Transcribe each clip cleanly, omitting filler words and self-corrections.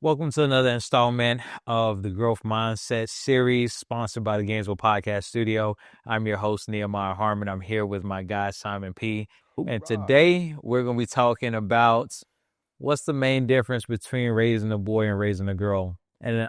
Welcome to another installment of the Growth Mindset series sponsored by the Gainesville Podcast Studio. I'm your host, Nehemiah Harmon. I'm here with my guy, Simon P. And today we're going to be talking about what's the main difference between raising a boy and raising a girl. And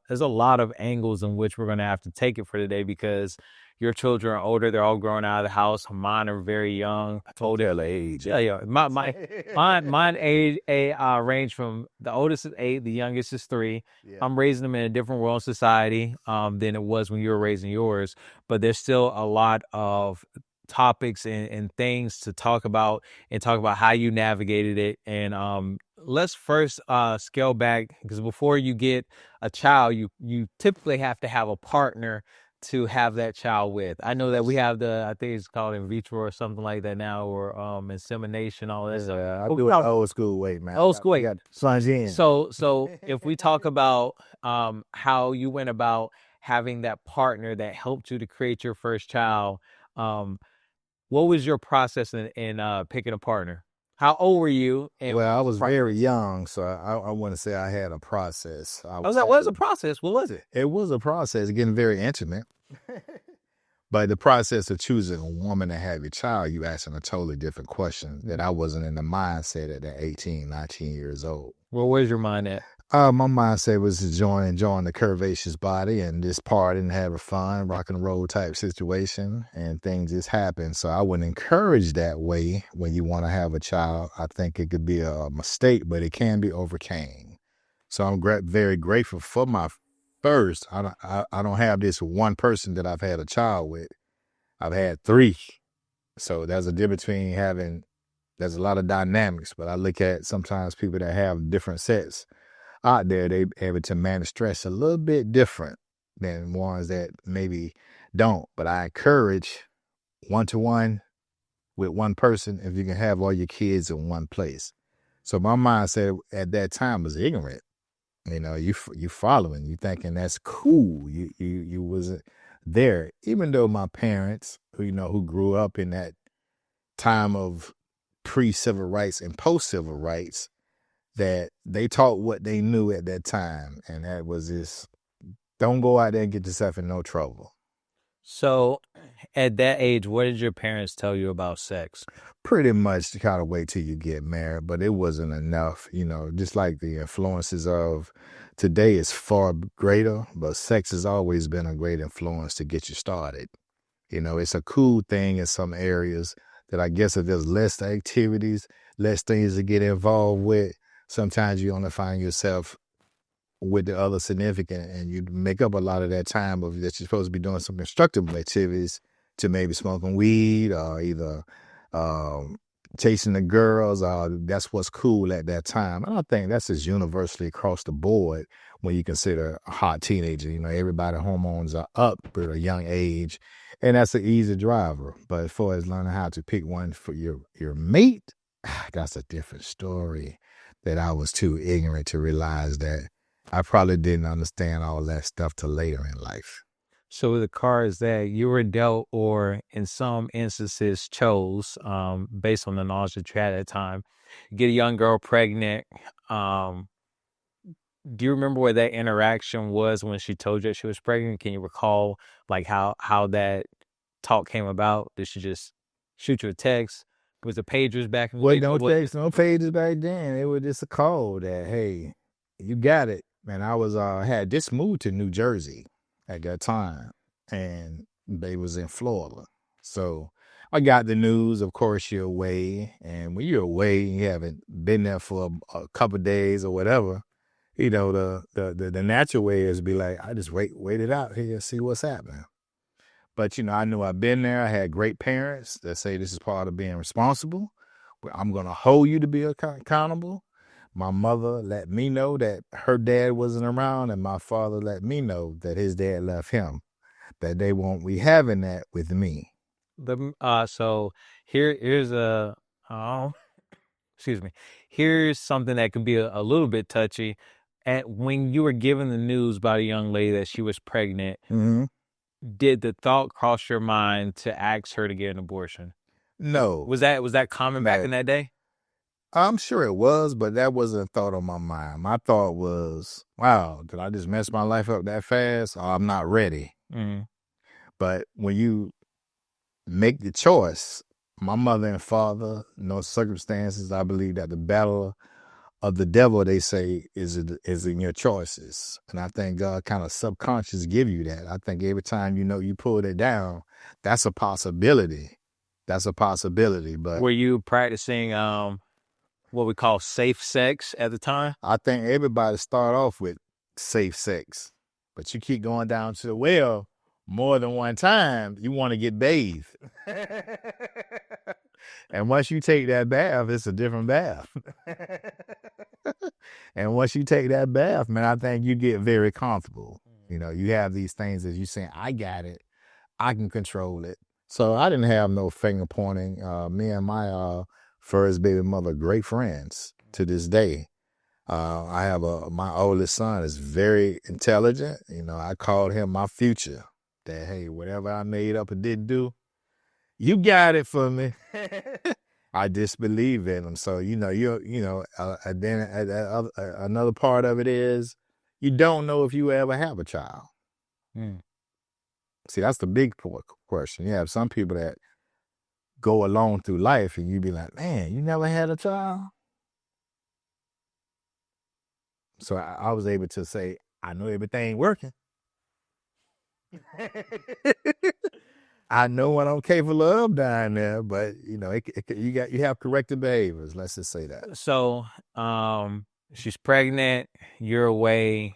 there's a lot of angles in which we're going to have to take it for today because your children are older. They're all growing out of the house. Mine are very young. Older age. Yeah. Mine age range from the oldest is 8, the youngest is 3. Yeah. I'm raising them in a different world society than it was when you were raising yours. But there's still a lot of topics and things to talk about and talk about how you navigated it. And let's first scale back, because before you get a child, you typically have to have a partner to have that child with. I know that we have I think it's called in vitro or something like that now, or insemination, all that stuff. Yeah, I do it the old school way, man. Old school way. Got sons in. So if we talk about how you went about having that partner that helped you to create your first child, what was your process in picking a partner? How old were you? Well, I was very young, so I want to say I had a process. What was the process? What was it? It was a process, getting very intimate. But the process of choosing a woman to have your child, you asking a totally different question that I wasn't in the mindset at that 18, 19 years old. Well, where's your mind at? My mindset was to enjoying the curvaceous body and just partying and having fun, rock and roll type situation, and things just happen. So I wouldn't encourage that way when you want to have a child. I think it could be a mistake, but it can be overcame. So I'm very grateful for my first. I don't have this one person that I've had a child with. I've had 3. So there's a difference between there's a lot of dynamics, but I look at sometimes people that have different sets out there, they able to manage stress a little bit different than ones that maybe don't. But I encourage 1-to-1 with one person if you can have all your kids in one place. So my mindset at that time was ignorant. You know, you following, you thinking that's cool. You wasn't there, even though my parents, who grew up in that time of pre-civil rights and post-civil rights, that they taught what they knew at that time, and that was this: don't go out there and get yourself in no trouble. So at that age, what did your parents tell you about sex? Pretty much to kind of wait till you get married, but it wasn't enough. Just like the influences of today is far greater, but sex has always been a great influence to get you started. It's a cool thing in some areas that I guess if there's less activities, less things to get involved with, sometimes you only find yourself with the other significant, and you make up a lot of that time that you're supposed to be doing some constructive activities to maybe smoking weed or either chasing the girls. That's what's cool at that time. And I think that's just universally across the board when you consider a hot teenager. Everybody's hormones are up at a young age, and that's an easy driver. But as far as learning how to pick one for your mate, that's a different story. That I was too ignorant to realize that I probably didn't understand all that stuff till later in life. So the cards that you were dealt, or in some instances chose, based on the knowledge that you had at the time, get a young girl pregnant. Do you remember where that interaction was when she told you that she was pregnant? Can you recall like how that talk came about? Did she just shoot you a text? Was the pagers back in the day? No text, no pages back then. It was just a call that, hey, you got it. And I was had just moved to New Jersey at that time, and they was in Florida. So I got the news. Of course, you're away, and when you're away, you haven't been there for a couple of days or whatever. The natural way is to be like, I just wait it out here, see what's happening. But, I knew I've been there. I had great parents that say this is part of being responsible. I'm going to hold you to be accountable. My mother let me know that her dad wasn't around, and my father let me know that his dad left him, that they won't be having that with me. So here's here's something that could be a little bit touchy. When you were given the news by a young lady that she was pregnant, mm-hmm. Did the thought cross your mind to ask her to get an abortion? No. Was that common back in that day? I'm sure it was, but that wasn't a thought on my mind. My thought was, wow, did I just mess my life up that fast? Or I'm not ready. Mm. But when you make the choice, my mother and father, no circumstances, I believe that the battle of the devil, they say, is in your choices. And I think God kind of subconscious give you that. I think every time you pull it down, that's a possibility. That's a possibility. But Were you practicing what we call safe sex at the time? I think everybody start off with safe sex. But you keep going down to the well more than one time, you want to get bathed. And once you take that bath, it's a different bath. And once you take that bath, man, I think you get very comfortable. You have these things that you saying, I got it. I can control it. So I didn't have no finger pointing. Me and my first baby mother, great friends to this day. I have my oldest son is very intelligent. I called him my future. That, hey, whatever I made up and didn't do, you got it for me. I disbelieve in him. So, then another part of it is you don't know if you ever have a child. Mm. See, that's the big question. You have some people that go along through life and you be like, man, you never had a child? So I was able to say, I know everything working. I know what I'm capable of down there, but you have corrective behaviors. Let's just say that. So, she's pregnant. You're away.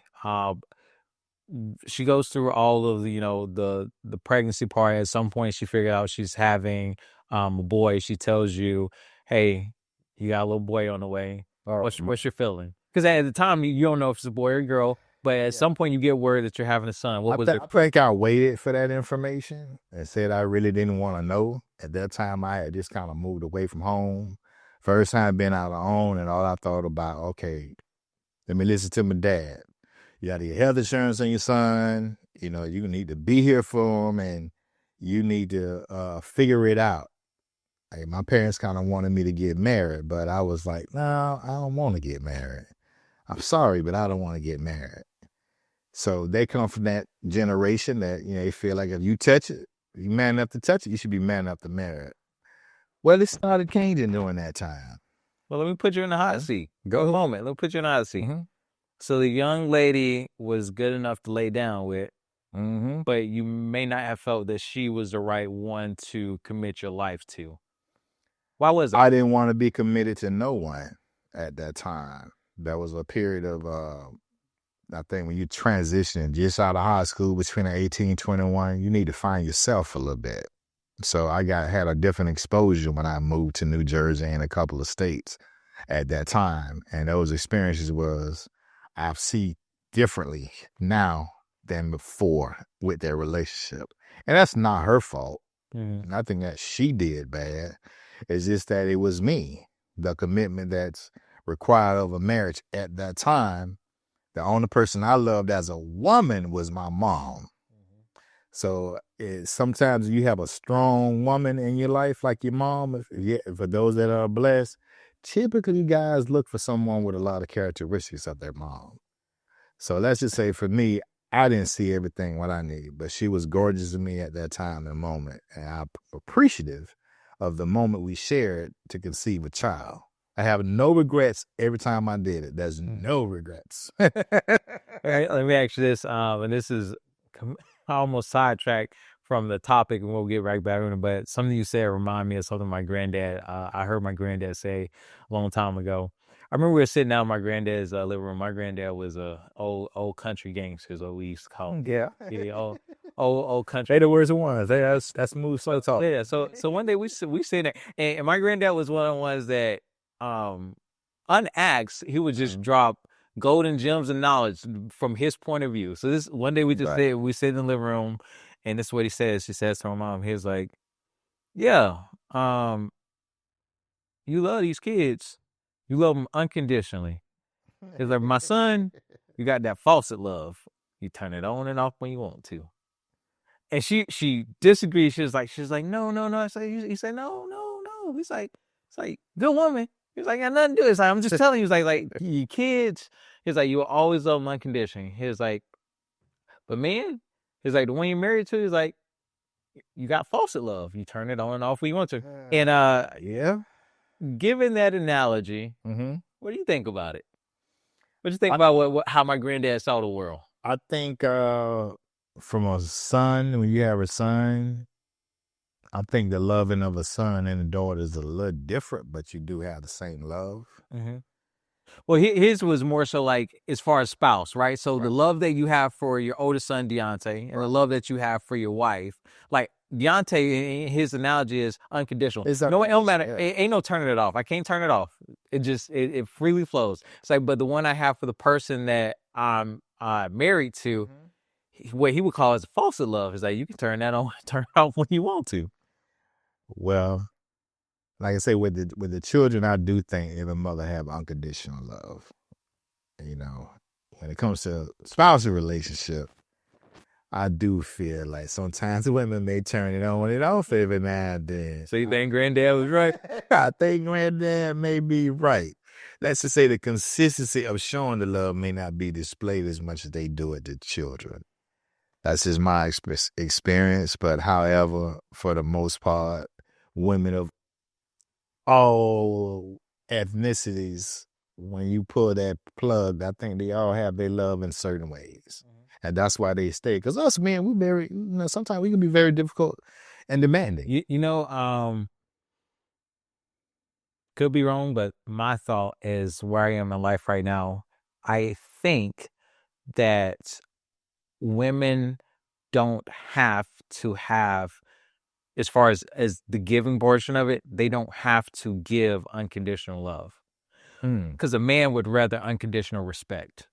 She goes through all of the pregnancy part. At some point, she figured out she's having a boy. She tells you, "Hey, you got a little boy on the way." What's your feeling? Because at the time, you don't know if it's a boy or a girl. But at some point, you get word that you're having a son. What was it? I think I waited for that information and said I really didn't want to know. At that time, I had just kind of moved away from home. First time being out on, and all I thought about, okay, let me listen to my dad. You got your health insurance on your son. You need to be here for him, and you need to figure it out. Hey, my parents kind of wanted me to get married, but I was like, no, I don't want to get married. I'm sorry, but I don't want to get married. So they come from that generation that, they feel like if you touch it, you man enough to touch it, you should be man enough to marry it. Well, it started changing during that time. Well, let me put you in the hot seat. Go. A moment. Let me put you in the hot seat. Mm-hmm. So the young lady was good enough to lay down with, but you may not have felt that she was the right one to commit your life to. Why was that? I didn't want to be committed to no one at that time. That was a period of, I think when you transition just out of high school between 18 and 21, you need to find yourself a little bit. So I had a different exposure when I moved to New Jersey and a couple of states at that time. And those experiences I see differently now than before with their relationship. And that's not her fault. Nothing that she did bad. It's just that it was me. The commitment that's required of a marriage at that time. The only person I loved as a woman was my mom. So sometimes you have a strong woman in your life, like your mom. For those that are blessed, typically guys look for someone with a lot of characteristics of their mom. So let's just say for me, I didn't see everything what I need, but she was gorgeous to me at that time and moment. And I'm appreciative of the moment we shared to conceive a child. I have no regrets every time I did it. There's no regrets. All right, let me ask you this, and this is almost sidetracked from the topic, and we'll get right back on it. But something you said remind me of something my granddad. I heard my granddad say a long time ago. I remember we were sitting down in my granddad's living room. My granddad was a old country gangster, is what we used to call him. Yeah, old country. they the words of ones. That's smooth slow talk. Yeah. So one day we sitting there, and my granddad was one of the ones that, unasked, he would just drop golden gems of knowledge from his point of view. So this one day we just we sit in the living room, and this is what he says. She says to my mom, he was like, "Yeah, you love these kids, you love them unconditionally. He's like, my son, you got that Faucet love. You turn it on and off when you want to." And she disagreed. She was like, no. I said, he said, no. It's like, good woman. He was like, I got nothing to do. It's like, I'm just telling you, like your kids, he's like, you will always love them unconditionally. He was like, but man, he's like, the one you're married to, he's like, you got faucet love. You turn it on and off when you want to. And Yeah. given that analogy, Mm-hmm. what do you think about it? What do you think about how my granddad saw the world? I think from a son, when you have a son, I think the loving of a son and a daughter is a little different, but you do have the same love. Mm-hmm. Well, his was more so like as far as spouse, right? So the love that you have for your oldest son, Deontay, and the love that you have for your wife, like Deontay, his analogy is unconditional. No, it don't matter. It ain't no turning it off. I can't turn it off. It just, it freely flows. It's like, but the one I have for the person that I'm married to, what he would call as faucet love is like, you can turn that on, turn it off when you want to. Well, like I say, with the children, I do think every mother have unconditional love. You know, when it comes to spousal relationship, I do feel like sometimes women may turn it on and off every now and then. So you think granddad was right? I think granddad may be right. Let's just say the consistency of showing the love may not be displayed as much as they do it to children. That's just my experience. But however, for the most part, women of all ethnicities, when you pull that plug, I think they all have their love in certain ways. And that's why they stay. Because us men, we very, sometimes we can be very difficult and demanding. Could be wrong, but my thought is where I am in life right now. I think that women don't have to have, as far as the giving portion of it, they don't have to give unconditional love. Because a man would rather unconditional respect.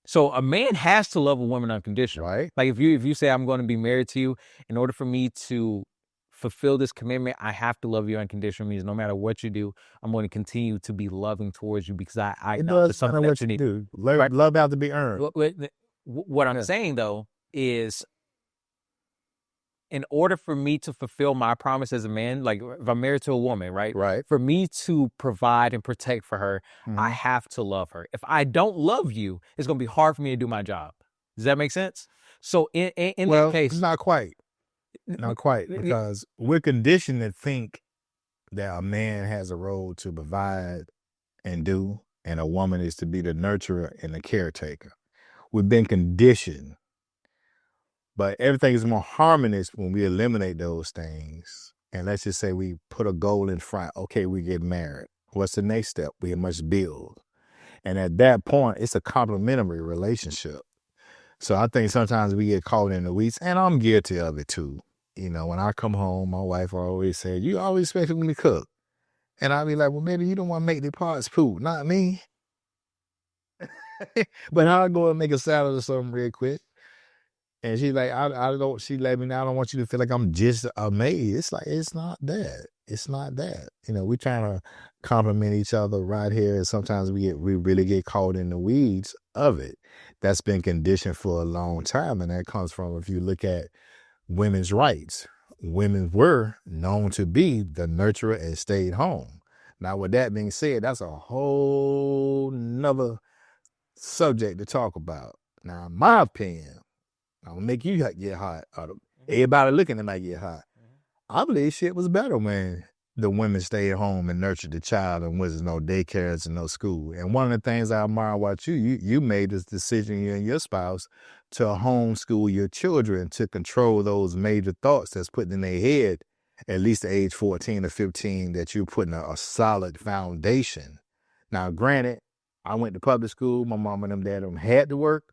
So a man has to love a woman unconditional. Right. Like if you say I'm going to be married to you, in order for me to fulfill this commitment, I have to love you unconditional. Means no matter what you do, I'm going to continue to be loving towards you because I know it's something that you need. Do. Love out to be earned. What I'm saying though is, in order for me to fulfill my promise as a man, like if I'm married to a woman, right? Right. For me to provide and protect for her, I have to love her. If I don't love you, it's going to be hard for me to do my job. Does that make sense? So in that case, not quite. Not quite, because we're conditioned to think that a man has a role to provide and do, and a woman is to be the nurturer and the caretaker. We've been conditioned. But everything is more harmonious when we eliminate those things. And let's just say we put a goal in front. Okay, we get married. What's the next step? We must build. And at that point, it's a complementary relationship. So I think sometimes we get caught in the weeds, and I'm guilty of it too. When I come home, my wife always said, you always expect me to cook. And I'll be like, well, maybe you don't want to make the parts food, not me. But I'll go and make a salad or something real quick. And she's like, she let me know, I don't want you to feel like I'm just a maid. It's like, it's not that. It's not that. We're trying to compliment each other right here. And sometimes we really get caught in the weeds of it. That's been conditioned for a long time. And that comes from, if you look at women's rights, women were known to be the nurturer and stayed home. Now, with that being said, that's a whole nother subject to talk about. Now, in my opinion, I'm gonna make you get hot. Everybody looking at me get hot. I believe shit was better when the women stayed home and nurtured the child and wasn't no daycares and no school. And one of the things I admire about you made this decision, you and your spouse, to homeschool your children, to control those major thoughts that's put in their head at least the age 14 or 15, that you're putting a solid foundation. Now, granted, I went to public school. My mom and dad had to work.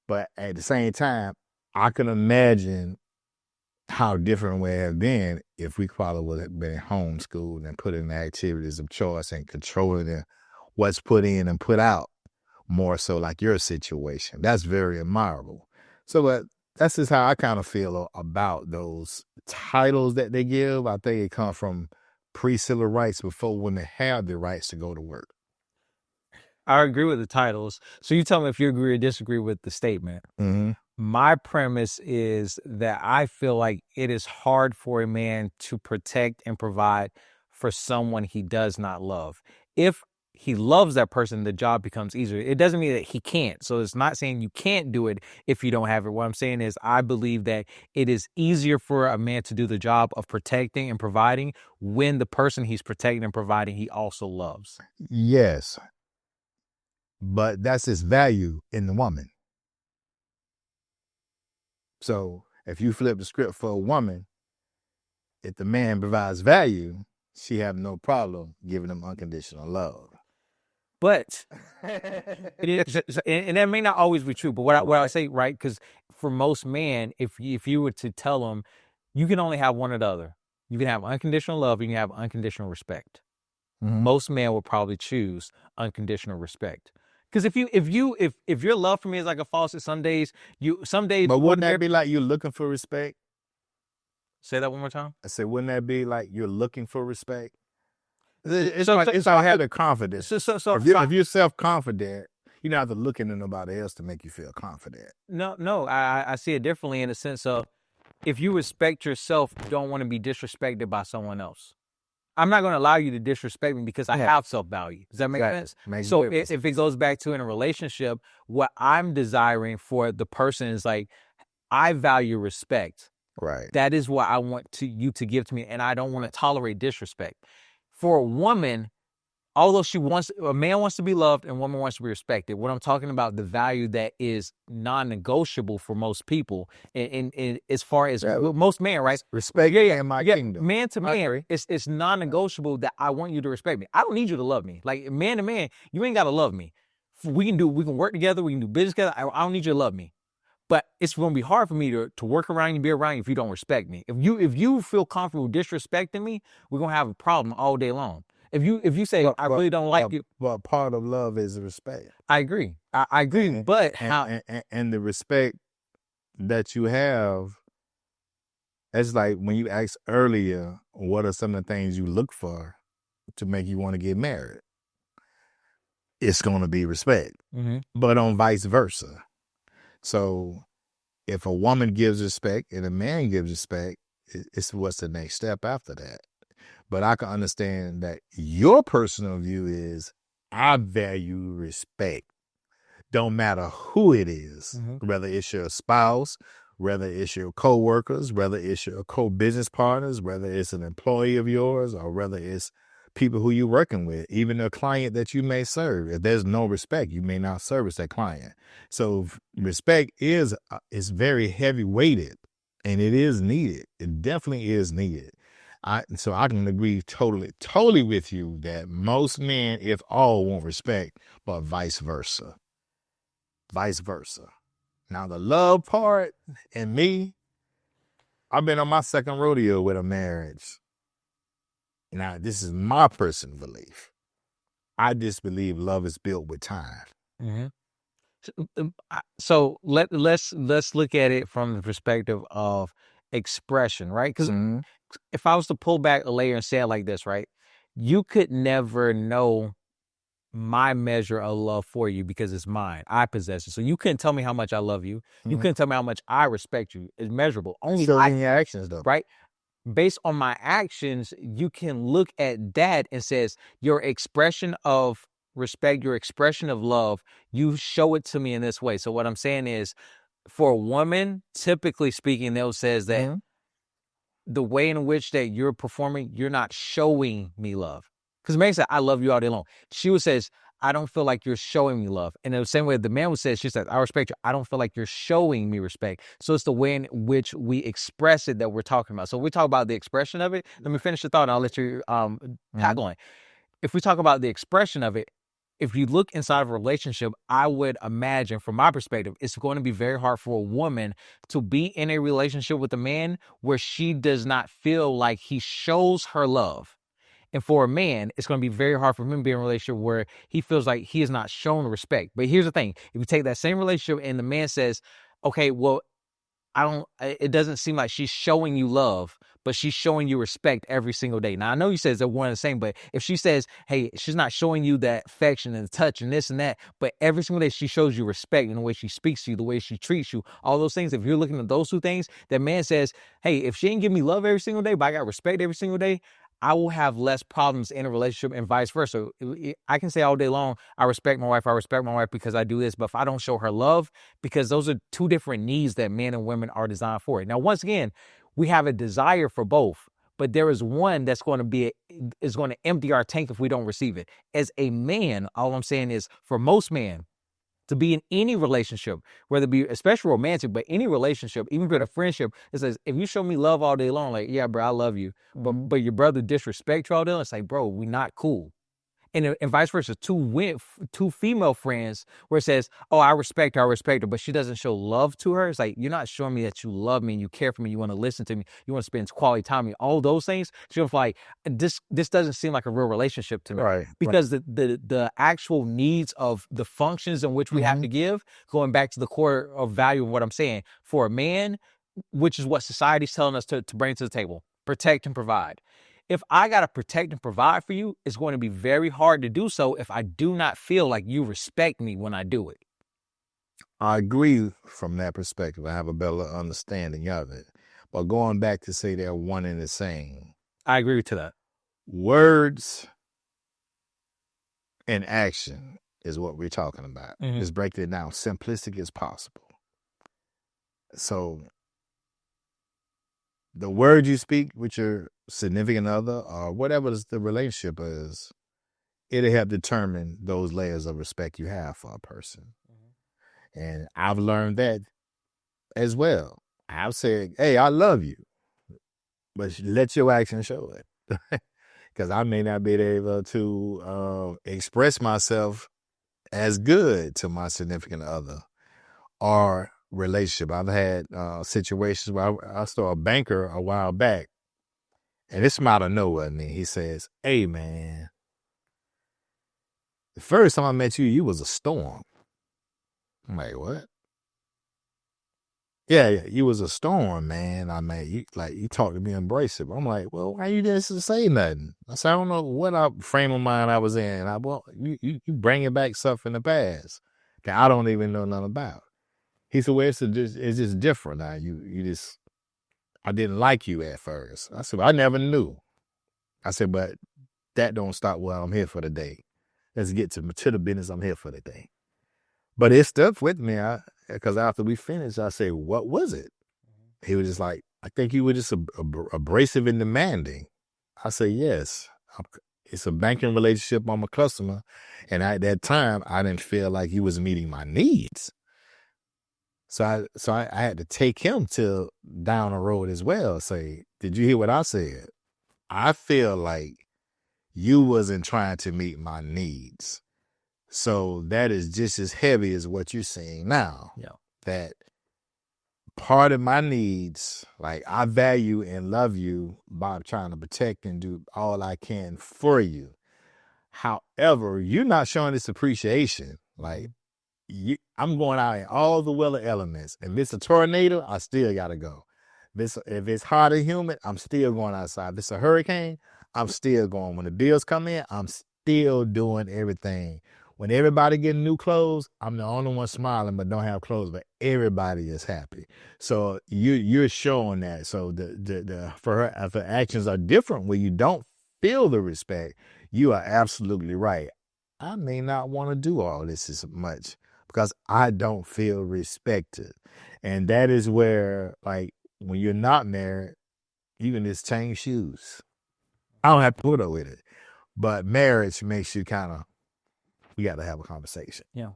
But at the same time, I can imagine how different it would have been if we probably would have been homeschooled and put in the activities of choice and controlling what's put in and put out, more so like your situation. That's very admirable. So, but that's just how I kind of feel about those titles that they give. I think it comes from pre-civil rights, before women have the rights to go to work. I agree with the titles. So you tell me if you agree or disagree with the statement. Mm-hmm. My premise is that I feel like it is hard for a man to protect and provide for someone he does not love. If he loves that person, the job becomes easier. It doesn't mean that he can't. So it's not saying you can't do it if you don't have it. What I'm saying is I believe that it is easier for a man to do the job of protecting and providing when the person he's protecting and providing he also loves. Yes, but that's his value in the woman. So if you flip the script for a woman, if the man provides value, she have no problem giving him unconditional love. But and that may not always be true. But what I say, right? Because for most men, if you were to tell them, you can only have one or the other. You can have unconditional love, you can have unconditional respect. Most men will probably choose unconditional respect. Because if your love for me is like a faucet, some days. But wouldn't that be like you're looking for respect? Say that one more time. I said, wouldn't that be like you're looking for respect? It's like having confidence. If you're self-confident, you don't have to look into nobody else to make you feel confident. No, I see it differently in the sense of if you respect yourself, you don't want to be disrespected by someone else. I'm not going to allow you to disrespect me because I have self-value. Does that make sense? So if it goes back to in a relationship, what I'm desiring for the person is like, I value respect. Right. That is what I want you to give to me, and I don't want to tolerate disrespect. For a woman, although a man wants to be loved and a woman wants to be respected. What I'm talking about, the value that is non-negotiable for most people, in as far as most men, right? Respect in my kingdom. Man to man, it's non-negotiable that I want you to respect me. I don't need you to love me. Like man to man, you ain't gotta love me. We can work together, we can do business together. I don't need you to love me. But it's going to be hard for me to work around you, be around you if you don't respect me. If you feel comfortable disrespecting me, we're going to have a problem all day long. If you say, I really don't like you. But part of love is respect. I agree. I agree. But and the respect that you have, it's like when you asked earlier, what are some of the things you look for to make you want to get married? It's going to be respect, but on vice versa. So if a woman gives respect and a man gives respect, it's what's the next step after that. But I can understand that your personal view is I value respect. Don't matter who it is, whether it's your spouse, whether it's your co-workers, whether it's your co-business partners, whether it's an employee of yours, or whether it's people who you're working with, even a client that you may serve. If there's no respect, you may not service that client. So respect is very heavy weighted, and it is needed. It definitely is needed. So I can agree totally with you that most men, if all, want respect, but vice versa. Vice versa. Now the love part and me, I've been on my second rodeo with a marriage. Now, this is my personal belief. I just believe love is built with time. So let's look at it from the perspective of expression, right? Because if I was to pull back a layer and say it like this, right? You could never know my measure of love for you because it's mine. I possess it. So you couldn't tell me how much I love you. You couldn't tell me how much I respect you. It's measurable. Only so in your actions, though. Right? Based on my actions, you can look at that and says your expression of respect, your expression of love, you show it to me in this way. So what I'm saying is, for a woman, typically speaking, they'll says that the way in which that you're performing, you're not showing me love. Because Mary said, I love you all day long. She would says, I don't feel like you're showing me love. And in the same way the man would say, she said, I respect you. I don't feel like you're showing me respect. So it's the way in which we express it that we're talking about. So we talk about the expression of it. Let me finish the thought and I'll let you tackle it. If we talk about the expression of it, if you look inside of a relationship, I would imagine from my perspective, it's going to be very hard for a woman to be in a relationship with a man where she does not feel like he shows her love. And for a man, it's going to be very hard for him to be in a relationship where he feels like he is not shown respect. But here's the thing. If you take that same relationship and the man says, okay, well, it doesn't seem like she's showing you love, but she's showing you respect every single day. Now, I know you says they're one and the same, but if she says, hey, she's not showing you that affection and touch and this and that, but every single day she shows you respect in the way she speaks to you, the way she treats you, all those things. If you're looking at those two things, that man says, hey, if she ain't give me love every single day, but I got respect every single day, I will have less problems in a relationship and vice versa. I can say all day long, I respect my wife because I do this, but if I don't show her love, because those are two different needs that men and women are designed for. Now, once again, we have a desire for both, but there is one that's going to is going to empty our tank if we don't receive it. As a man, all I'm saying is for most men, to be in any relationship, whether it be especially romantic, but any relationship, even with a friendship, it says, if you show me love all day long, like, yeah, bro, I love you. But your brother disrespect you all day long, it's like, bro, we not cool. And vice versa, two female friends where it says, oh, I respect her, but she doesn't show love to her. It's like, you're not showing me that you love me and you care for me, you want to listen to me, you want to spend quality time with me, all those things. She's like, this doesn't seem like a real relationship to me. Right. Because the actual needs of the functions in which we have to give, going back to the core of value of what I'm saying, for a man, which is what society's telling us to bring to the table, protect and provide. If I got to protect and provide for you, it's going to be very hard to do so if I do not feel like you respect me when I do it. I agree from that perspective. I have a better understanding of it. But going back to say they're one and the same. I agree to that. Words and action is what we're talking about. Just break it down simplistic as possible. So the words you speak with your significant other or whatever the relationship is, it'll help determine those layers of respect you have for a person. And I've learned that as well. I've said, hey, I love you, but let your action show it. Because I may not be able to express myself as good to my significant other or relationship. I've had situations where I saw a banker a while back, and it's from out of nowhere. And he says, hey, man, the first time I met you, you was a storm. I'm like, what? Yeah, you was a storm, man. I mean, you talked to me abrasive. I'm like, well, why you didn't say nothing? I said, I don't know what frame of mind I was in. You bringing back stuff in the past that I don't even know nothing about. He said, well, it's just different now. I didn't like you at first. I said, well, I never knew. I said, but that don't stop what I'm here for today. Let's get to the business I'm here for today. But it stuck with me because after we finished, I said, what was it? He was just like, I think you were just abrasive and demanding. I said, yes. It's a banking relationship. I'm a customer. And at that time, I didn't feel like he was meeting my needs. So I had to take him down the road as well. Say, did you hear what I said? I feel like you wasn't trying to meet my needs. So that is just as heavy as what you're saying now. Yeah. That part of my needs, like I value and love you by trying to protect and do all I can for you. However, you're not showing this appreciation. Like I'm going out in all the weather elements. If it's a tornado, I still got to go. If it's hot and humid, I'm still going outside. If it's a hurricane, I'm still going. When the bills come in, I'm still doing everything. When everybody getting new clothes, I'm the only one smiling but don't have clothes, but everybody is happy. So you're showing that. So for her actions are different when you don't feel the respect. You are absolutely right. I may not want to do all this as much because I don't feel respected. And that is where, like, when you're not married, you can just change shoes. I don't have to put up with it. But marriage makes you we got to have a conversation. Yeah.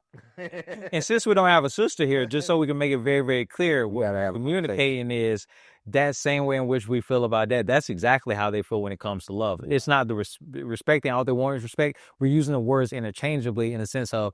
And since we don't have a sister here, just so we can make it very, very clear, what we're communicating is that same way in which we feel about that. That's exactly how they feel when it comes to love. It's not the respecting all they want is respect. We're using the words interchangeably in the sense of,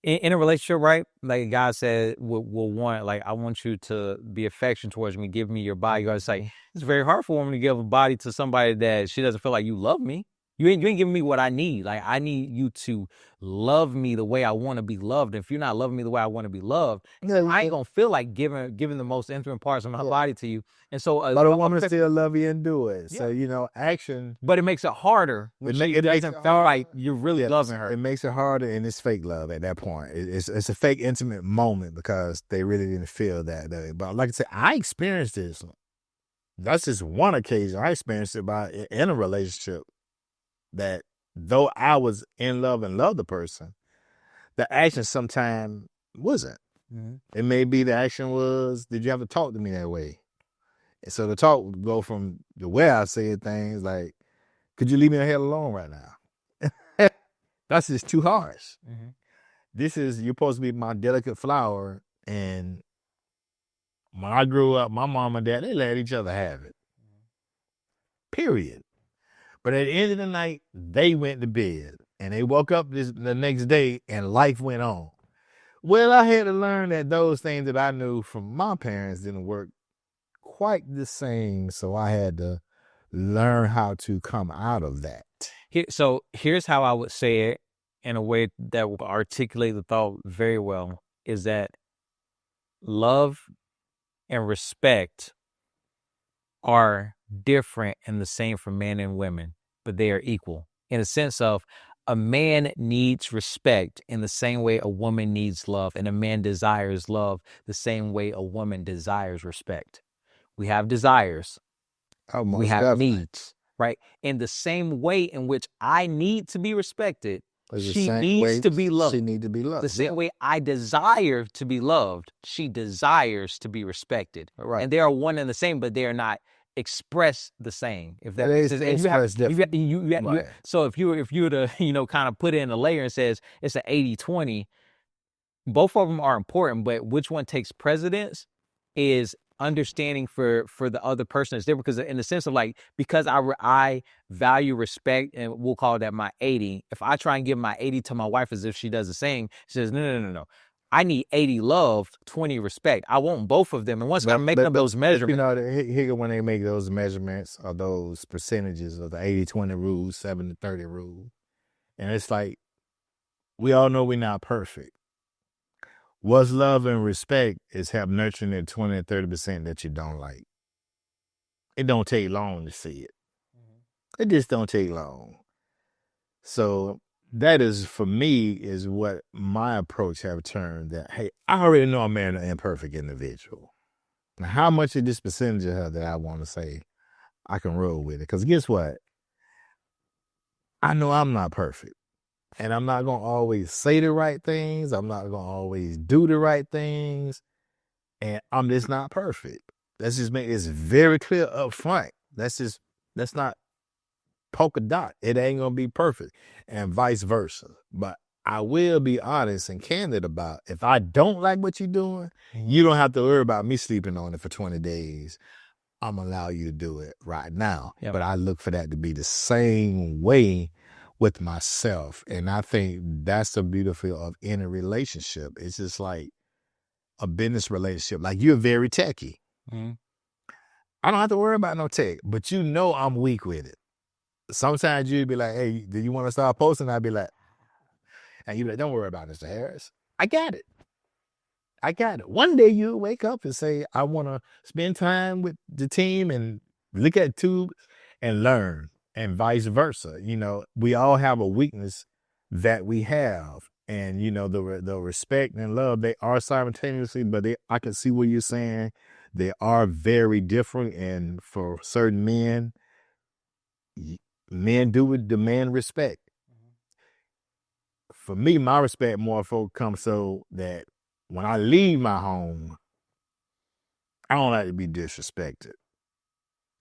in a relationship, right? Like God said, will want, like, I want you to be affectionate towards me, give me your body. You gotta say, it's very hard for a woman to give a body to somebody that she doesn't feel like you love me. You ain't giving me what I need. Like, I need you to love me the way I want to be loved. If you're not loving me the way I want to be loved, I ain't gonna feel like giving the most intimate parts of my body to you. And so, but a woman still love you and do it. Yeah. So action. But it makes it harder when it doesn't feel like you're really loving her. It makes it harder, and it's fake love at that point. It's a fake intimate moment because they really didn't feel that. But like I said, I experienced this. That's just one occasion I experienced it in a relationship that though I was in love and loved the person, the action sometimes wasn't. Mm-hmm. It may be the action was, did you have to talk to me that way? And so the talk would go from the way I said things like, could you leave me the hell alone right now? That's just too harsh. Mm-hmm. You're supposed to be my delicate flower. And when I grew up, my mom and dad, they let each other have it. Period. But at the end of the night, they went to bed and they woke up the next day and life went on. Well, I had to learn that those things that I knew from my parents didn't work quite the same. So I had to learn how to come out of that. So here's how I would say it in a way that will articulate the thought very well, is that love and respect are different and the same for men and women, but they are equal in a sense of a man needs respect in the same way a woman needs love, and a man desires love the same way a woman desires respect. We have desires. We have needs, right? In the same way in which I need to be respected, she needs to be loved. She needs to be loved. The same way I desire to be loved, she desires to be respected. Right. And they are one and the same, but they are not expressed the same. If that makes sense. So if you were to, kind of put it in a layer and says it's an 80-20, both of them are important, but which one takes precedence is understanding for the other person is different, because in the sense of like, because I value respect, and we'll call that my 80. If I try and give my 80 to my wife as if she does the same, she says, no. I need 80 love, 20 respect. I want both of them. And once I make up those measurements. Here when they make those measurements or those percentages of the 80-20 rule, 70-30 rule, and it's like, we all know we're not perfect. What's love and respect is help nurturing that 20 or 30% that you don't like. It don't take long to see it. Mm-hmm. It just don't take long. So that is, for me, is what my approach have turned that, hey, I already know I'm an imperfect individual. Now, how much of this percentage of her that I want to say I can roll with it? Because guess what? I know I'm not perfect. And I'm not going to always say the right things. I'm not going to always do the right things. And I'm just not perfect. Let's just make this very clear up front. That's not polka dot. It ain't going to be perfect. And vice versa. But I will be honest and candid about, if I don't like what you're doing, you don't have to worry about me sleeping on it for 20 days. I'm going to allow you to do it right now. Yep. But I look for that to be the same way with myself. And I think that's the beautiful of any relationship. It's just like a business relationship. Like, you're very techie. Mm-hmm. I don't have to worry about no tech, but I'm weak with it. Sometimes you'd be like, hey, do you want to start posting? I'd be like, and you'd be like, don't worry about it, Mr. Harris. I got it. One day you'll wake up and say, I want to spend time with the team and look at tube and learn. And vice versa. We all have a weakness that we have. And, the respect and love, they are simultaneously, but I can see what you're saying. They are very different. And for certain men do demand respect. For me, my respect more comes so that when I leave my home, I don't like to be disrespected.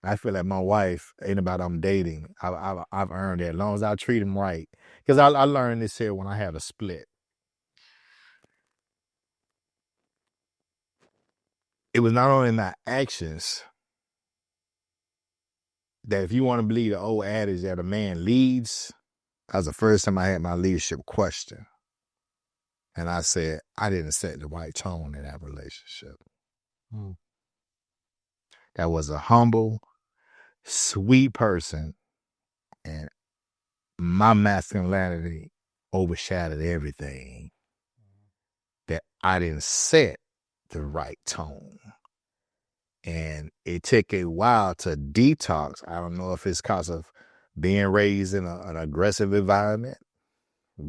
I feel like my wife ain't about I'm dating. I've earned it as long as I treat him right. Because I learned this here when I had a split. It was not only my actions that, if you want to believe the old adage that a man leads, that was the first time I had my leadership question. And I said, I didn't set the right tone in that relationship. That was a humble, sweet person, and my masculinity overshadowed everything. That I didn't set the right tone. And it took a while to detox. I don't know if it's because of being raised in an aggressive environment,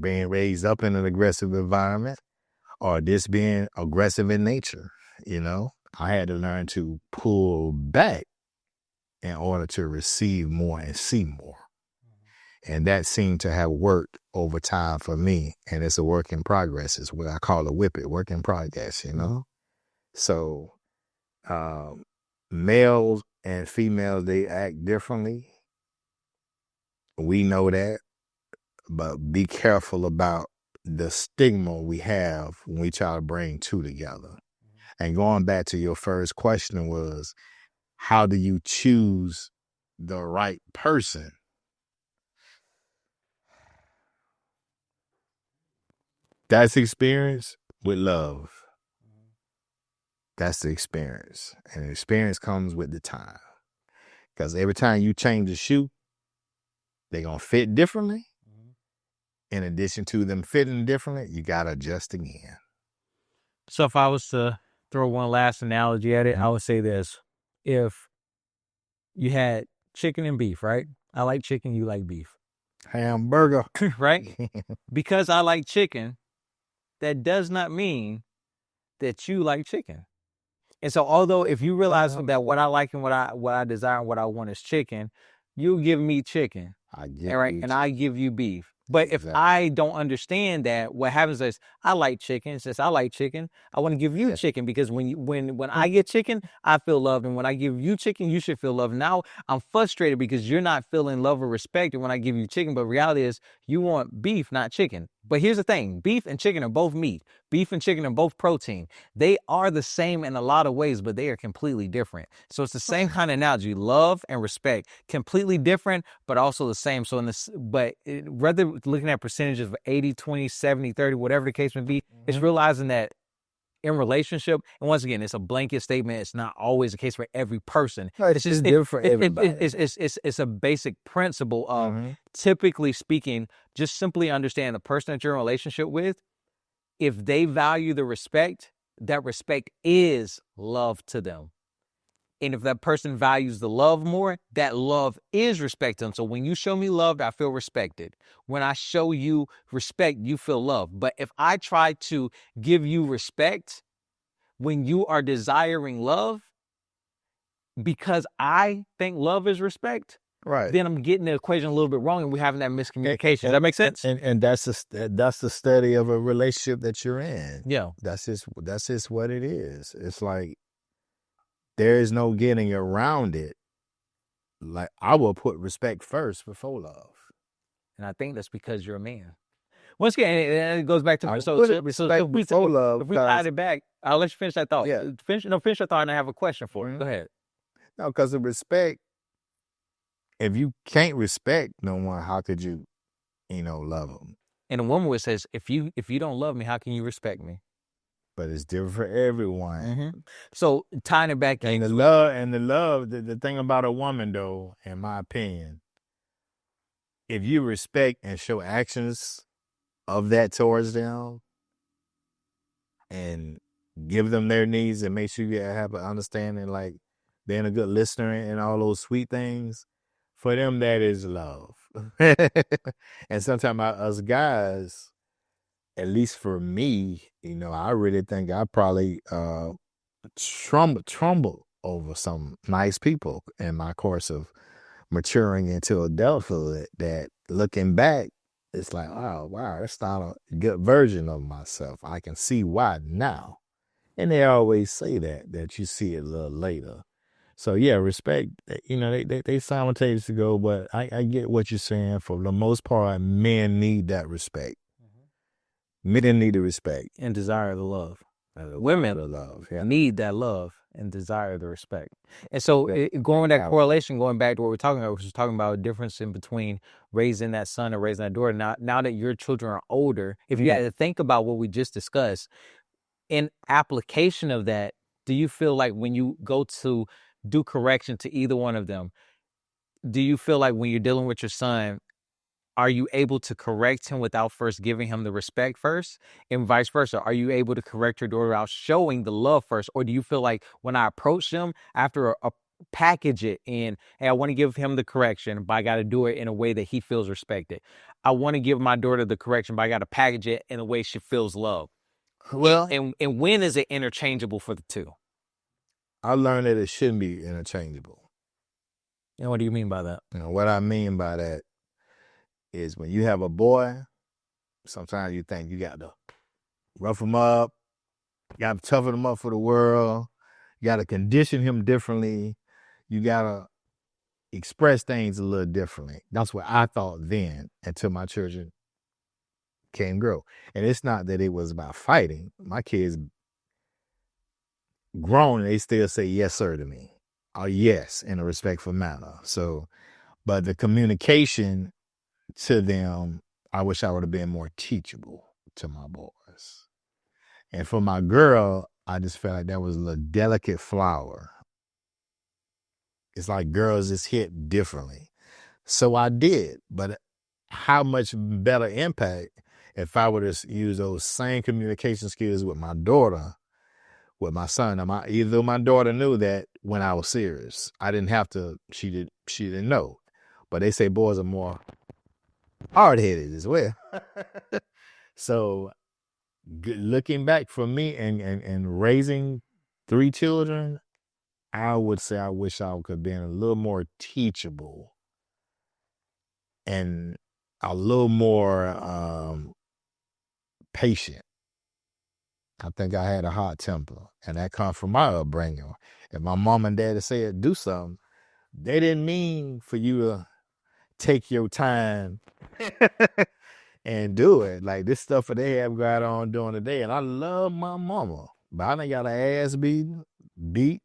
being raised up in an aggressive environment, or just being aggressive in nature. I had to learn to pull back in order to receive more and see more. And that seemed to have worked over time for me. And it's a work in progress. It's what I call a whip it, work in progress, you know? So males and females, they act differently. We know that. But be careful about the stigma we have when we try to bring two together. And going back to your first question was, how do you choose the right person? That's experience with love. That's the experience. And the experience comes with the time. Because every time you change the shoe, they're going to fit differently. In addition to them fitting differently, you got to adjust again. So if I was to throw one last analogy at it, I would say this. If you had chicken and beef, right? I like chicken, you like beef. Hamburger. Right? Because I like chicken, that does not mean that you like chicken. And so although if you realize that what I like and what I desire and what I want is chicken, you give me chicken. And I give you beef. But if I don't understand that, what happens is I like chicken. Since I like chicken, I want to give you chicken, because when I get chicken, I feel loved. And when I give you chicken, you should feel loved. Now I'm frustrated because you're not feeling love or respect when I give you chicken. But reality is you want beef, not chicken. But here's the thing. Beef and chicken are both meat. Beef and chicken are both protein. They are the same in a lot of ways, but they are completely different. So it's the same kind of analogy. Love and respect, completely different, but also the same. So rather looking at percentages of 80, 20, 70, 30, whatever the case may be, it's realizing that in relationship, and once again, it's a blanket statement. It's not always the case for every person. No, it's just different for everybody. It's a basic principle of, typically speaking, just simply understand the person that you're in a relationship with. If they value the respect, that respect is love to them. And if that person values the love more, that love is respect to them. So when you show me love, I feel respected. When I show you respect, you feel loved. But if I try to give you respect when you are desiring love, because I think love is respect, right, then I'm getting the equation a little bit wrong, and we're having that miscommunication. Does that make sense? And that's the study of a relationship that you're in. Yeah. That's just what it is. It's like there is no getting around it. Like, I will put respect first before love. And I think that's because you're a man. Once again, it goes back to before love. If we add it back, I'll let you finish that thought. Yeah. Finish your thought, and I have a question for you. Go ahead. No, because of respect, if you can't respect no one, how could you, love them? And a woman would says, if you don't love me, how can you respect me? But it's different for everyone. So tying it back, and the love, the thing about a woman, though, in my opinion, if you respect and show actions of that towards them, and give them their needs, and make sure you have an understanding, like being a good listener and all those sweet things, for them, that is love. And sometimes us guys, at least for me, I really think I probably trumbled over some nice people in my course of maturing into adulthood, that looking back, it's like, oh, wow, that's not a good version of myself. I can see why now. And they always say that you see it a little later. So, yeah, respect, they simultaneously go, but I get what you're saying. For the most part, men need that respect. Men need the respect. And desire the love. Women need that love and desire the respect. And so going with that correlation, going back to what we're talking about, which is talking about a difference in between raising that son and raising that daughter. Now that your children are older, if you had to think about what we just discussed, in application of that, do you feel like when you go to do correction to either one of them, do you feel like when you're dealing with your son, are you able to correct him without first giving him the respect first? And vice versa, are you able to correct your daughter without showing the love first? Or do you feel like when I approach them after a package it in, hey, I want to give him the correction, but I got to do it in a way that he feels respected. I want to give my daughter the correction, but I got to package it in a way she feels loved. Well, and when is it interchangeable for the two? I learned that it shouldn't be interchangeable. And what do you mean by that? You know, what I mean by that is when you have a boy, sometimes you think you got to rough him up, you got to toughen him up for the world, you got to condition him differently, you got to express things a little differently. That's what I thought then until my children came grow. And it's not that it was about fighting. My kids grown and they still say yes, sir to me. Or yes, in a respectful manner. So, but the communication to them, I wish I would have been more teachable to my boys. And for my girl, I just felt like that was a little delicate flower. It's like girls just hit differently. So I did, but how much better impact if I would have used those same communication skills with my daughter, with my son. Now, either my daughter knew that when I was serious, I didn't have to. She didn't know, but they say boys are more hard headed as well. So looking back for me and raising 3 children, I would say I wish I could have been a little more teachable and a little more patient. I think I had a hot temper, and that comes from my upbringing. If my mom and dad said do something, they didn't mean for you to take your time and do it. Like this stuff that they have got on during the day, and I love my mama, but I done got her ass beat,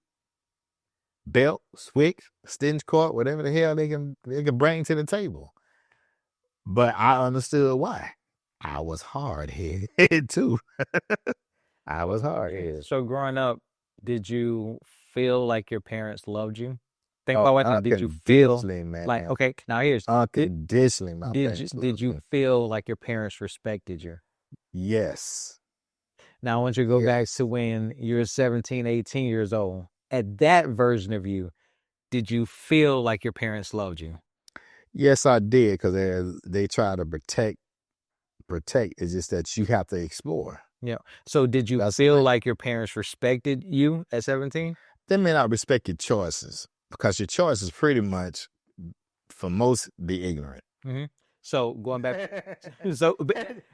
belt, switch, stitch cord, whatever the hell they can bring to the table. But I understood why. I was hard headed too. I was hard headed. So growing up, did you feel like your parents loved you? Think about what did you feel man. like? Okay, now here's Unconditionally, my did you feel like your parents respected you? Yes. Now I want you to go back to when you were 17, 18 years old. At that version of you, did you feel like your parents loved you? Yes, I did, because they try to protect. It's just that you have to explore. Yeah. So did you feel like your parents respected you at 17? They may not respect your choices, because your choices pretty much, for most, be ignorant. Mm-hmm. So going back, so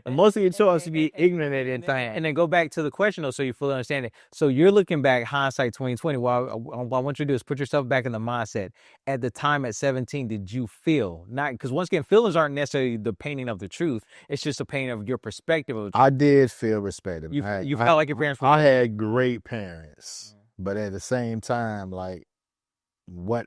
most of your choices be ignorant at anything, and then go back to the question though, so you fully understand it. So you're looking back, hindsight 2020. What I want you to do is put yourself back in the mindset. At the time at 17, did you feel not? Because once again, feelings aren't necessarily the painting of the truth. It's just a painting of your perspective of the truth. I did feel respected. You felt like your parents. I had great parents, but at the same time, like what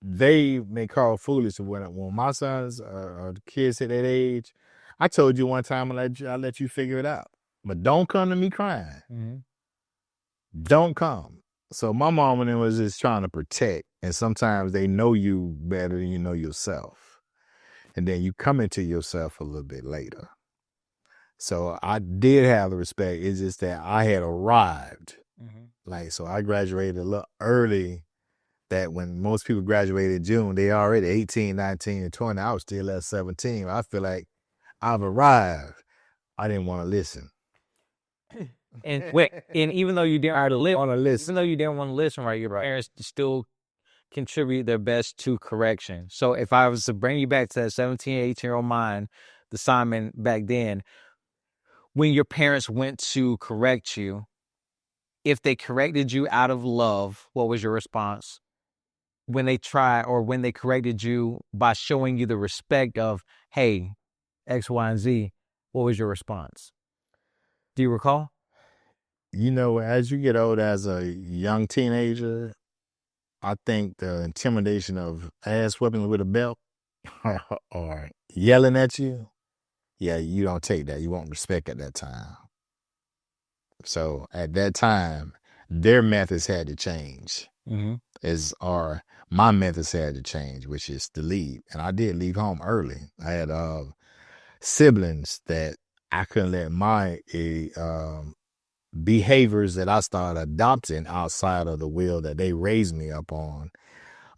they may call foolish when my sons or kids at that age, I told you one time I'll let you figure it out. But don't come to me crying. Mm-hmm. Don't come. So my mom and them was just trying to protect. And sometimes they know you better than you know yourself. And then you come into yourself a little bit later. So I did have the respect. It's just that I had arrived. Mm-hmm. So I graduated a little early. That when most people graduated in June, they already 18, 19, and 20. I was still at 17. I feel like I've arrived. I didn't want to listen. And even though you didn't want to listen, even though you didn't want to listen, right, your parents still contribute their best to correction. So if I was to bring you back to that 17, 18-year-old mind, the Simon back then, when your parents went to correct you, if they corrected you out of love, what was your response? When they corrected you by showing you the respect of, hey, X, Y, and Z, what was your response? Do you recall? You know, as you get old as a young teenager, I think the intimidation of ass whipping with a belt or yelling at you, yeah, you don't take that. You won't respect at that time. So at that time, their methods had to change. Mm-hmm. Or my methods had to change, which is to leave. And I did leave home early. I had siblings that I couldn't let my behaviors that I started adopting outside of the will that they raised me up on,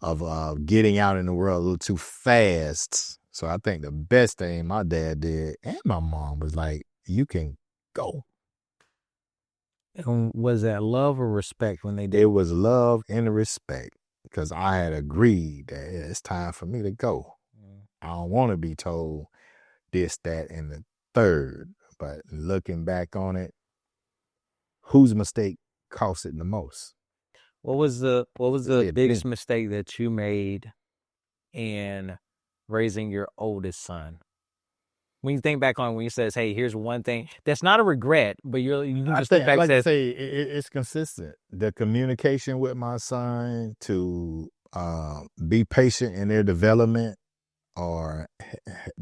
of getting out in the world a little too fast. So I think the best thing my dad did and my mom was like, you can go. And was that love or respect when they did? It was love and respect. because I had agreed that it's time for me to go. I don't want to be told this, that, and the third. But looking back on it, whose mistake cost it the most? What was the It biggest didn't. mistake that you made in raising your oldest son? When you think back on when you says, "Hey, here's one thing," that's not a regret, but you can I just look think, back and like I say, say, it's consistent. The communication with my son to be patient in their development, or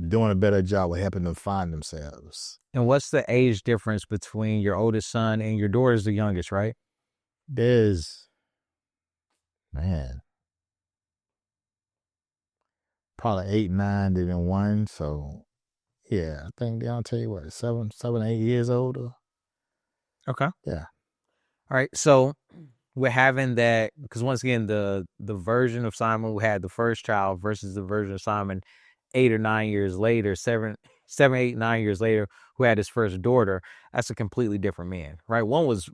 doing a better job of helping them find themselves. and what's the age difference between your oldest son and your daughter's the youngest, right? There's, man, probably 8, 9, then 1. So yeah, I think I'll tell you what, 7, 8 years older. Okay. Yeah. All right. So we're having that because once again, the version of Simon who had the first child versus the version of Simon 8 or 9 years later, 7, 8, 9 years later, who had his first daughter. That's a completely different man, right? One was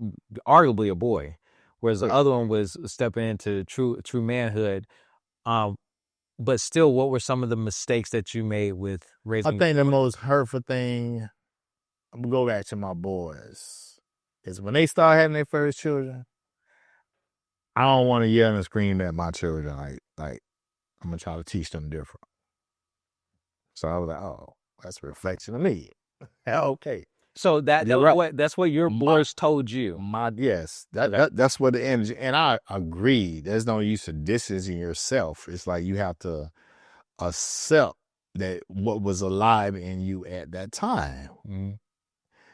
arguably a boy, whereas the Look, other one was stepping into true manhood. Um, but still, what were some of the mistakes that you made with I raising? think the most hurtful thing, I'm gonna go back to my boys, is when they start having their first children. I don't want to yell and scream at my children like I'm gonna try to teach them different. So I was like, oh, that's a reflection of me. Okay, So that you're right. that's what your My boys told you. yes, Okay. that's what the energy, and I agree. There's no use of distancing yourself. It's like you have to accept that what was alive in you at that time. Mhm.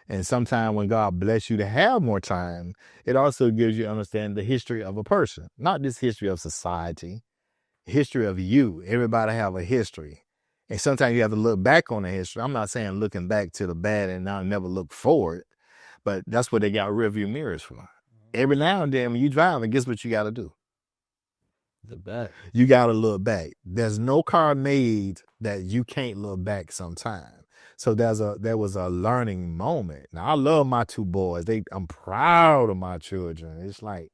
And sometimes when God bless you to have more time, it also gives you understand the history of a person, not just history of society, history of you. Everybody have a history. And sometimes you have to look back on the history. I'm not saying looking back to the bad and not never look forward, but that's what they got rearview mirrors for. Every now and then when you drive, and guess what you got to do? The bet. You got to look back. There's no car made that you can't look back sometime. So there was a learning moment. Now I love my 2 boys. I'm proud of my children. It's like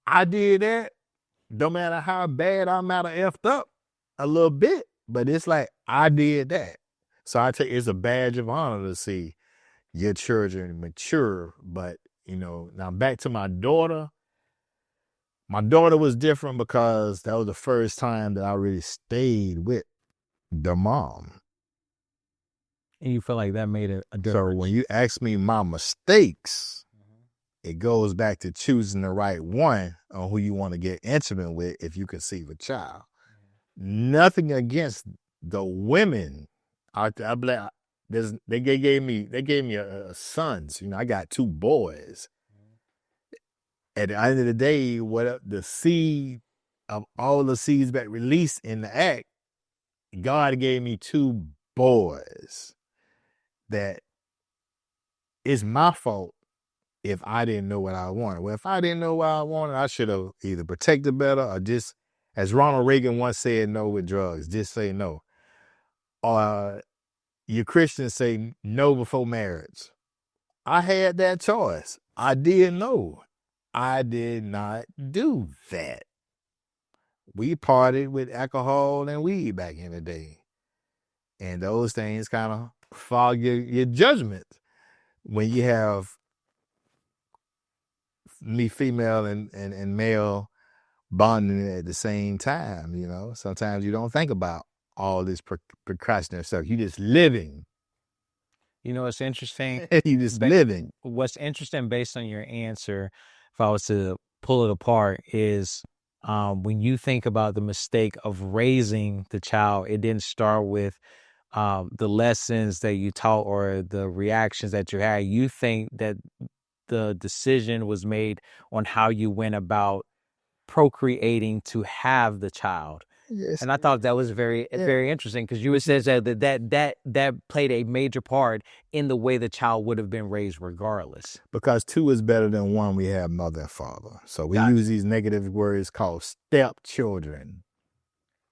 I did that. No matter how bad I might have effed up a little bit, but it's like I did that. So I take it's a badge of honor to see your children mature. But now back to my daughter. My daughter was different because that was the first time that I really stayed with the mom. And you feel like that made a So difference. when you ask me my mistakes, it goes back to choosing the right one on who you want to get intimate with if you conceive a child. Nothing against the women. They gave me sons. I got 2 boys. At the end of the day, what the seed of all the seeds that released in the act, God gave me 2 boys. That is my fault if I didn't know what I wanted. Well, if I didn't know what I wanted, I should have either protected better or just, as Ronald Reagan once said, no with drugs. Just say no. Or you Christians say no before marriage. I had that choice. I didn't know. I did not do that. We partied with alcohol and weed back in the day. And those things kind of fog your judgment when you have me female and male bonding at the same time. Sometimes you don't think about all this procrastination stuff. You just living. It's interesting. You just living. What's interesting based on your answer, if I was to pull it apart, is when you think about the mistake of raising the child, it didn't start with the lessons that you taught or the reactions that you had. You think that the decision was made on how you went about procreating to have the child. Yes. And I thought that was very interesting because you said that played a major part in the way the child would have been raised regardless. Because 2 is better than 1. We have mother and father. So we use these negative words called stepchildren.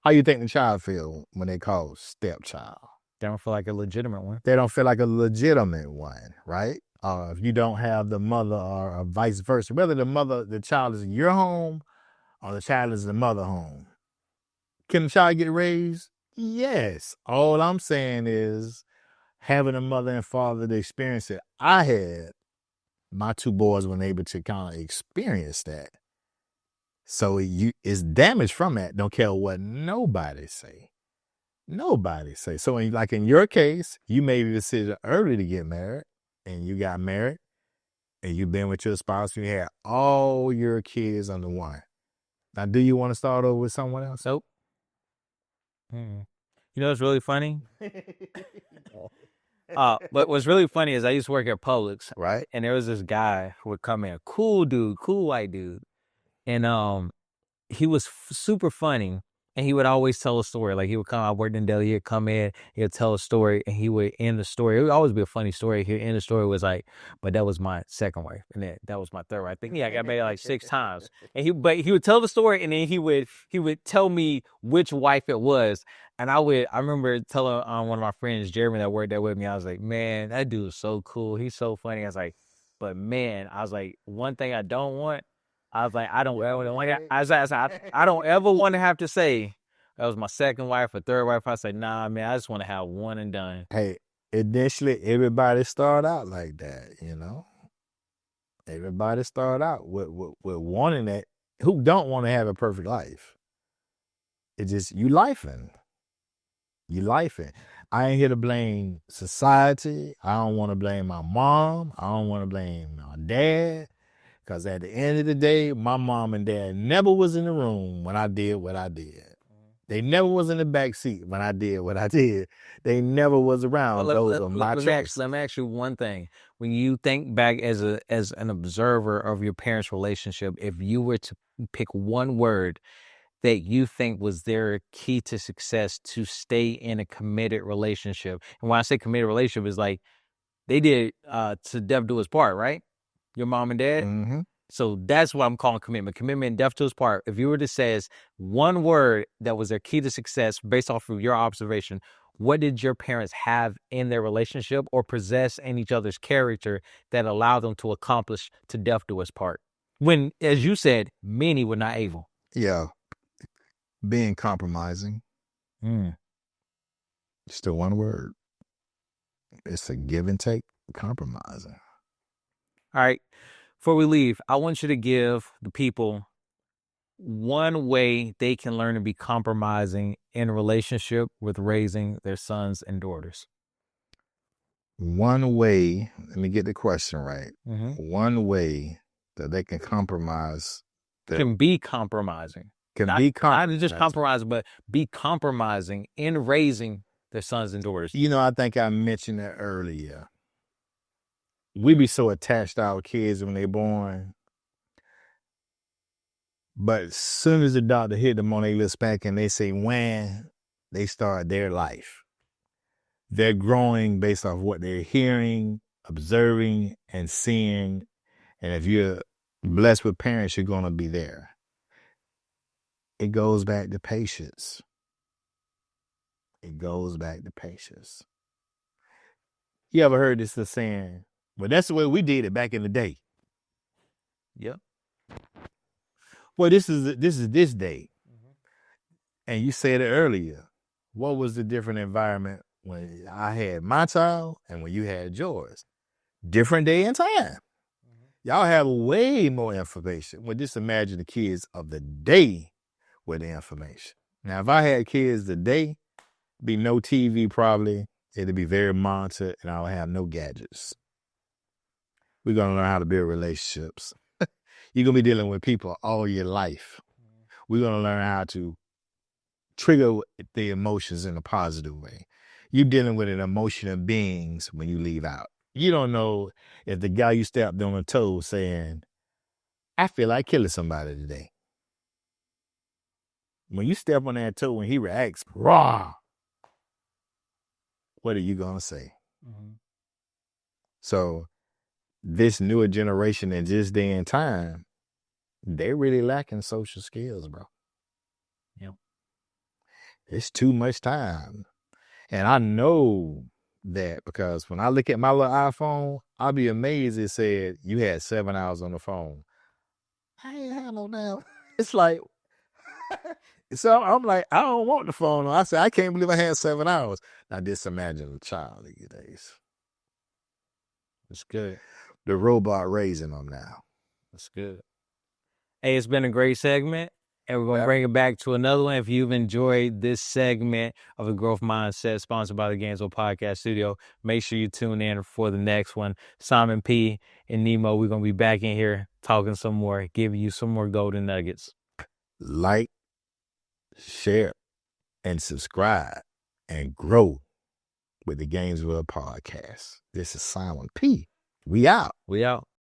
How you think the child feel when they call stepchild? They don't feel like a legitimate one. They don't feel like a legitimate one, right? If you don't have the mother or vice versa, whether the child is in your home or the child is the mother home. Can the child get raised? Yes. All I'm saying is having a mother and father to experience it. I had my two boys weren't able to kind of experience that. So it's damage from that. Don't care what nobody say. Nobody say. So in your case, you made a decision early to get married, and you got married, and you've been with your spouse. You had all your kids under one. Now, do you want to start over with someone else? Nope. Mm. You know what's really funny? But what's really funny is I used to work at Publix, Right. and there was this guy who would come in, cool dude, cool white dude, and he was super funny, and he would always tell a story. Like he would come, I worked in deli, he'd come in, he'd tell a story, and he would end the story. It would always be a funny story. He'd end the story was like, but that was my second wife, and that was my third wife. I think I got married like 6 times. And he would tell the story, and then he would tell me which wife it was. And I remember telling one of my friends, Jeremy, that worked there with me, I was like, man, that dude is so cool. He's so funny. I was like, but man, I was like, one thing I don't want, I was like, I don't ever want to have to say that was my second wife or third wife. I say, nah, man, I just want to have one and done. Hey, initially, everybody start out like that, Everybody start out with wanting that. Who don't want to have a perfect life? It's just you lifing. You lifing. I ain't here to blame society. I don't want to blame my mom. I don't want to blame my dad. Because at the end of the day, my mom and dad never was in the room when I did what I did. They never was in the back seat when I did what I did. They never was around. Those are my choices. Let me ask you one thing. When you think back as an observer of your parents' relationship, if you were to pick one word that you think was their key to success to stay in a committed relationship, and when I say committed relationship, is like they did to death do his part, right? Your mom and dad. Mm-hmm. So that's what I'm calling commitment. Commitment, death to his part. If you were to say one word that was their key to success based off of your observation, what did your parents have in their relationship or possess in each other's character that allowed them to accomplish to death do his part? When, as you said, many were not able. Yeah. Being compromising. Just the one word. It's a give and take, compromising. All right. Before we leave, I want you to give the people one way they can learn to be compromising in a relationship with raising their sons and daughters. One way, let me get the question right. Mm-hmm. One way that they can compromise. Can be compromising. Not just compromising, but be compromising in raising their sons and daughters. I think I mentioned that earlier. We be so attached to our kids when they're born. But as soon as the doctor hit them on their little spank and they say when, they start their life. They're growing based off what they're hearing, observing, and seeing. And if you're blessed with parents, you're going to be there. It goes back to patience. It goes back to patience. You ever heard this saying? Well, that's the way we did it back in the day. Yep. Well, this is this day. Mm-hmm. And you said it earlier. What was the different environment when I had my child and when you had yours? Different day and time. Mm-hmm. Y'all have way more information. Well, just imagine the kids of the day with the information. Now, if I had kids today, be no TV probably. It'd be very monitored and I'll have no gadgets. We're going to learn how to build relationships. You're going to be dealing with people all your life. We're going to learn how to trigger the emotions in a positive way. You're dealing with an emotional beings when you leave out. You don't know if the guy you stepped on a toe saying, I feel like killing somebody today. When you step on that toe and he reacts, raw, what are you going to say? Mm-hmm. So this newer generation in this day and time, they're really lacking social skills, bro. Yep. It's too much time. And I know that because when I look at my little iPhone, I'll be amazed it said you had 7 hours on the phone. I ain't had no damn. It's like, So I'm like, I don't want the phone. I said, I can't believe I had 7 hours. Now just imagine a child these days. That's good. The robot raising them now. That's good. Hey, it's been a great segment, and we're going to bring it back to another one. If you've enjoyed this segment of the Growth Mindset sponsored by the Gainesville Podcast Studio, make sure you tune in for the next one. Simon P. and Nemo, we're going to be back in here talking some more, giving you some more golden nuggets. Like, share, and subscribe, and grow with the Gainesville Podcast. This is Simon P. We out. We out.